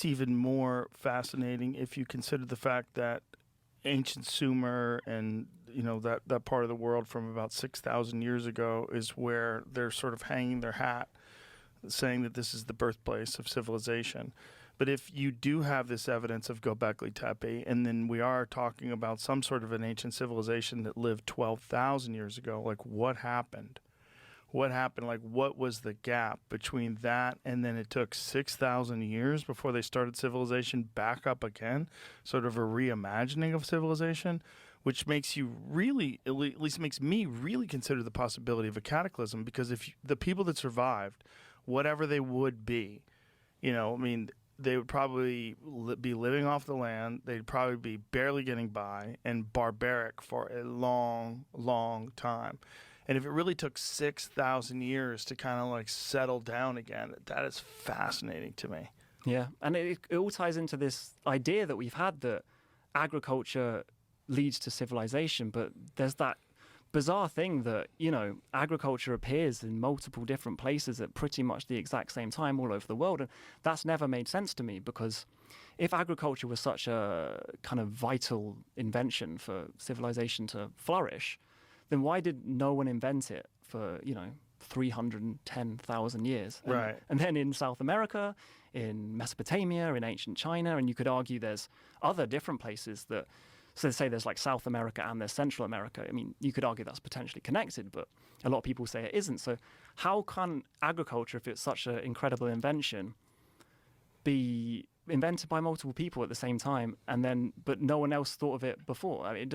It's even more fascinating if you consider the fact that ancient Sumer and that part of the world from about 6,000 years ago is where they're sort of hanging their hat, saying that this is the birthplace of civilization. But if you do have this evidence of Göbekli Tepe, and then we are talking about some sort of an ancient civilization that lived 12,000 years ago, like what happened? What happened? Like what was the gap between that and then it took 6,000 years before they started civilization back up again? Sort of a reimagining of civilization, which makes you really, at least makes me really consider the possibility of a cataclysm, because if the people that survived, whatever they would be, they would probably be living off the land. They'd probably be barely getting by and barbaric for a long, long time. And if it really took 6,000 years to kind of like settle down again, that is fascinating to me. Yeah, and it all ties into this idea that we've had that agriculture leads to civilization, but there's that bizarre thing that, agriculture appears in multiple different places at pretty much the exact same time all over the world. And that's never made sense to me, because if agriculture was such a kind of vital invention for civilization to flourish, then why did no one invent it for, 310,000 years? Right. And then in South America, in Mesopotamia, in ancient China, and you could argue there's other different places that, so say there's like South America and there's Central America. I mean, you could argue that's potentially connected, but a lot of people say it isn't. So how can agriculture, if it's such an incredible invention, be invented by multiple people at the same time, but no one else thought of it before? I mean, it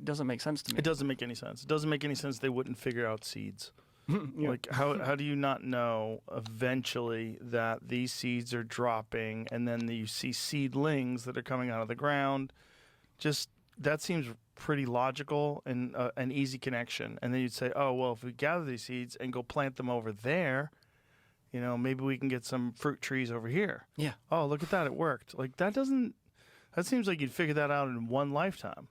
doesn't make sense to me. It doesn't make any sense. It doesn't make any sense they wouldn't figure out seeds. Yeah. Like how do you not know eventually that these seeds are dropping, and then you see seedlings that are coming out of the ground? Just that seems pretty logical and an easy connection. And then you'd say, oh, well, if we gather these seeds and go plant them over there, maybe we can get some fruit trees over here. Yeah. Oh, look at that. It worked. Like that seems like you'd figure that out in one lifetime.